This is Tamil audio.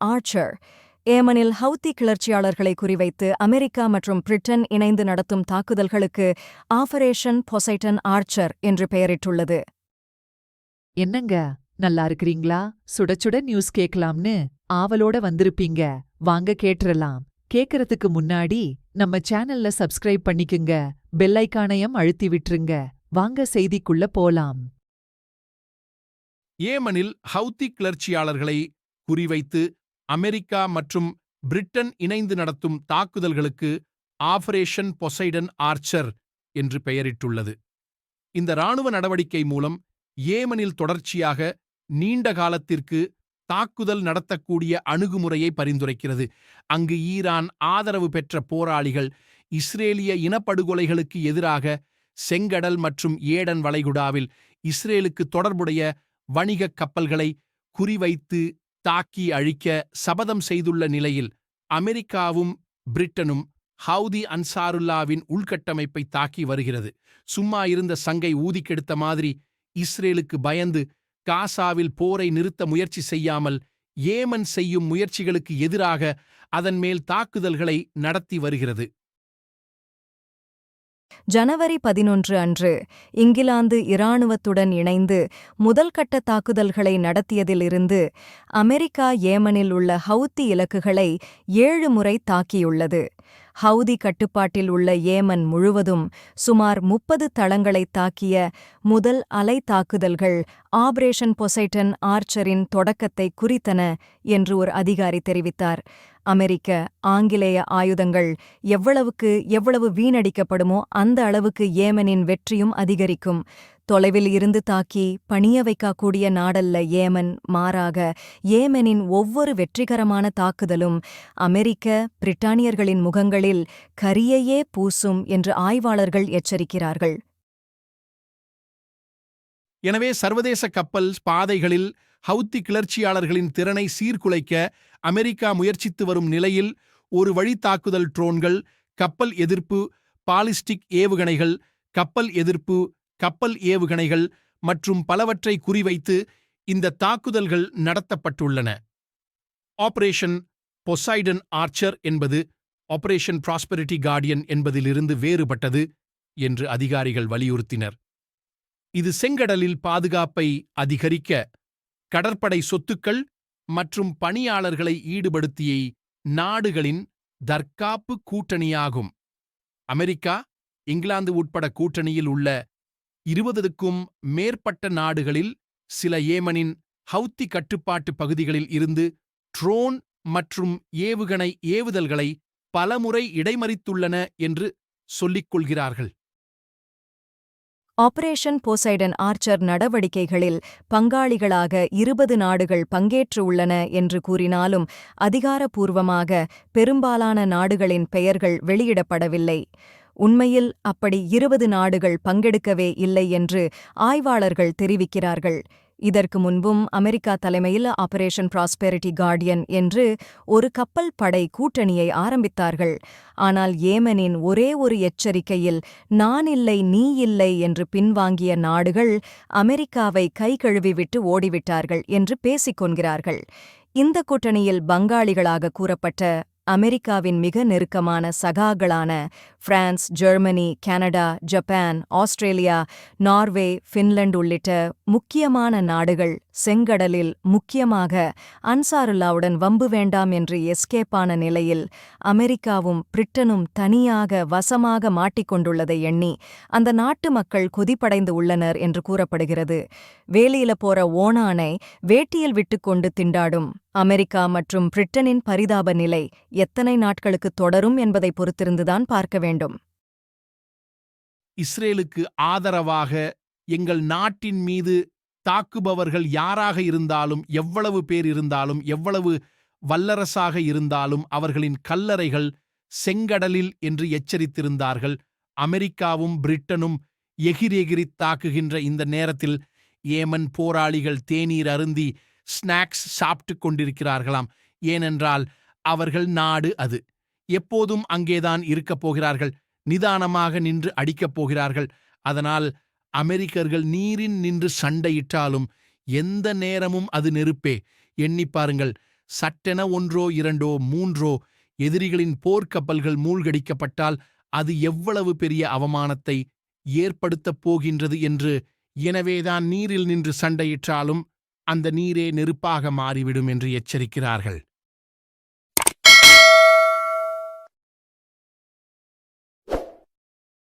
ஆர்ச்சர். ஏமனில் ஹவுத்தி கிளர்ச்சியாளர்களை குறிவைத்து அமெரிக்கா மற்றும் பிரிட்டன் இணைந்து நடத்தும் தாக்குதல்களுக்கு ஆபரேஷன் பொசைடன் ஆர்ச்சர் என்று பெயரிட்டுள்ளது. என்னங்க, நல்லா இருக்கிறீங்களா? சுட சுட நியூஸ் கேட்கலாம்னு ஆவலோட வந்திருப்பீங்க. வாங்க கேட்டுறலாம். கேக்கறதுக்கு முன்னாடி நம்ம சேனல்ல சப்ஸ்கிரைப் பண்ணிக்குங்க, பெல் ஐகானையும் அழுத்தி விட்டுருங்க. வாங்க செய்திக்குள்ள போலாம். ஏமனில் ஹவுத்தி கிளர்ச்சியாளர்களை குறிவைத்து அமெரிக்கா மற்றும் பிரிட்டன் இணைந்து நடத்தும் தாக்குதல்களுக்கு ஆபரேஷன் பொசைடன் ஆர்ச்சர் என்று பெயரிட்டுள்ளது. இந்த இராணுவ நடவடிக்கை மூலம் ஏமனில் தொடர்ச்சியாக நீண்ட காலத்திற்கு தாக்குதல் நடத்தக்கூடிய அணுகுமுறையை பரிந்துரைக்கிறது. அங்கு ஈரான் ஆதரவு பெற்ற போராளிகள் இஸ்ரேலிய இனப்படுகொலைகளுக்கு எதிராக செங்கடல் மற்றும் ஏடன் வளைகுடாவில் இஸ்ரேலுக்கு தொடர்புடைய வணிகக் கப்பல்களை குறிவைத்து தாக்கி அழிக்க சபதம் செய்துள்ள நிலையில் அமெரிக்காவும் பிரிட்டனும் ஹவுதி அன்சாருல்லாவின் உள்கட்டமைப்பை தாக்கி வருகிறது. சும்மா இருந்த சங்கை ஊதிக்கெடுத்த மாதிரி இஸ்ரேலுக்கு பயந்து காசாவில் போரை நிறுத்த முயற்சி செய்யாமல் ஏமன் செய்யும் முயற்சிகளுக்கு எதிராக அதன் மேல் தாக்குதல்களை நடத்தி வருகிறது. ஜனவரி 11 அன்று இங்கிலாந்து இராணுவத்துடன் இணைந்து முதல்கட்ட தாக்குதல்களை நடத்தியதிலிருந்து அமெரிக்கா ஏமனில் உள்ள ஹவுத்தி இலக்குகளை 7 முறை தாக்கியுள்ளது. ஹவுதி கட்டுப்பாட்டில் உள்ள ஏமன் முழுவதும் சுமார் 30 தளங்களை தாக்கிய முதல் அலை தாக்குதல்கள் ஆபரேஷன் பொசைடன் ஆர்ச்சரின் தொடக்கத்தை குறித்தன என்று ஒரு அதிகாரி தெரிவித்தார். அமெரிக்க, ஆங்கிலேய ஆயுதங்கள் எவ்வளவு வீணடிக்கப்படுமோ அந்த அளவுக்கு ஏமனின் வெற்றியும் அதிகரிக்கும். தொலைவில் இருந்து தாக்கி பணிய வைக்கக்கூடிய நாடல்ல ஏமன், மாறாக ஏமனின் ஒவ்வொரு வெற்றிகரமான தாக்குதலும் அமெரிக்க, பிரிட்டானியர்களின் முகங்களில் கரியையே பூசும் என்று ஆய்வாளர்கள் எச்சரிக்கிறார்கள். எனவே சர்வதேச கப்பல் பாதைகளில் ஹவுத்தி கிளர்ச்சியாளர்களின் திறனை சீர்குலைக்க அமெரிக்கா முயற்சித்து வரும் நிலையில் ஒரு வழி தாக்குதல் ட்ரோன்கள், கப்பல் எதிர்ப்பு பாலிஸ்டிக் ஏவுகணைகள், கப்பல் எதிர்ப்பு கப்பல் ஏவுகணைகள் மற்றும் பலவற்றை குறிவைத்து இந்த தாக்குதல்கள் நடத்தப்பட்டுள்ளன. ஆபரேஷன் பொசைடன் ஆர்ச்சர் என்பது ஆபரேஷன் ப்ராஸ்பெரிட்டி கார்டியன் என்பதிலிருந்து வேறுபட்டது என்று அதிகாரிகள் வலியுறுத்தினர். இது செங்கடலில் பாதுகாப்பை அதிகரிக்க கடற்படை சொத்துக்கள் மற்றும் பணியாளர்களை ஈடுபடுத்திய நாடுகளின் தற்காப்பு கூட்டணியாகும். அமெரிக்கா, இங்கிலாந்து உட்பட கூட்டணியில் உள்ள 20க்கும் மேற்பட்ட நாடுகளில் சில ஏமனின் ஹவுத்தி கட்டுப்பாட்டு பகுதிகளில் இருந்து ட்ரோன் மற்றும் ஏவுகணை ஏவுதல்களை பலமுறை இடைமறித்துள்ளன என்று சொல்லிக் கொள்கிறார்கள். ஆபரேஷன் போசைடன் ஆர்ச்சர் நடவடிக்கைகளில் பங்காளிகளாக 20 நாடுகள் பங்கேற்று உள்ளன என்று கூறினாலும் அதிகாரப்பூர்வமாக பெரும்பாலான நாடுகளின் பெயர்கள் வெளியிடப்படவில்லை. உண்மையில் அப்படி 20 நாடுகள் பங்கெடுக்கவே இல்லை என்று ஆய்வாளர்கள் தெரிவிக்கிறார்கள். இதற்கு முன்பும் அமெரிக்கா தலைமையில் ஆபரேஷன் ப்ராஸ்பெரிட்டி கார்டியன் என்று ஒரு கப்பல் படை கூட்டணியை ஆரம்பித்தார்கள். ஆனால் ஏமனின் ஒரே ஒரு எச்சரிக்கையில் நான் இல்லை நீ இல்லை என்று பின்வாங்கிய நாடுகள் அமெரிக்காவை கை கழுவிவிட்டு ஓடிவிட்டார்கள் என்று பேசிக்கொள்கிறார்கள். இந்த கூட்டணியில் பங்காளிகளாக கூறப்பட்ட அமெரிக்காவின் மிக நெருக்கமான சகாக்களான France, Germany, Canada, Japan, Australia, Norway, Finland உள்ளிட்ட முக்கியமான நாடுகள் செங்கடலில் முக்கியமாக அன்சாருல்லாவுடன் வம்பு வேண்டாம் என்று எஸ்கேப்பான நிலையில் அமெரிக்காவும் பிரிட்டனும் தனியாக வசமாக மாட்டிக்கொண்டுள்ளதை எண்ணி அந்த நாட்டு மக்கள் கொதிப்படைந்து உள்ளனர் என்று கூறப்படுகிறது. வேலியில போற ஓணானை வேட்டியில் விட்டுக்கொண்டு திண்டாடும் அமெரிக்கா மற்றும் பிரிட்டனின் பரிதாப நிலை எத்தனை நாட்களுக்கு தொடரும் என்பதை பொறுத்திருந்துதான் பார்க்க வேண்டும். இஸ்ரேலுக்கு ஆதரவாக எங்கள் நாட்டின் மீது தாக்குபவர்கள் யாராக இருந்தாலும், எவ்வளவு பேர் இருந்தாலும், எவ்வளவு வல்லரசாக இருந்தாலும் அவர்களின் கல்லறைகள் செங்கடலில் என்று எச்சரித்திருந்தார்கள். அமெரிக்காவும் பிரிட்டனும் எகிரெகிரித் தாக்குகின்ற இந்த நேரத்தில் ஏமன் போராளிகள் தேநீர் அருந்தி ஸ்நாக்ஸ் சாப்பிட்டுக் கொண்டிருக்கிறார்களாம். ஏனென்றால் அவர்கள் நாடு அது. எப்போதும் அங்கேதான் இருக்கப் போகிறார்கள். நிதானமாக நின்று அடிக்கப் போகிறார்கள். அதனால் அமெரிக்கர்கள் நீரின் நின்று சண்டையிட்டாலும் எந்த நேரமும் அது நெருப்பே. எண்ணிப் பாருங்கள், சட்டென ஒன்றோ இரண்டோ மூன்றோ எதிரிகளின் போர்க்கப்பல்கள் மூழ்கடிக்கப்பட்டால் அது எவ்வளவு பெரிய அவமானத்தை ஏற்படுத்தப் போகின்றது என்று. எனவேதான் நீரில் நின்று சண்டையிட்டாலும் அந்த நீரே நெருப்பாக மாறிவிடும் என்று எச்சரிக்கிறார்கள்.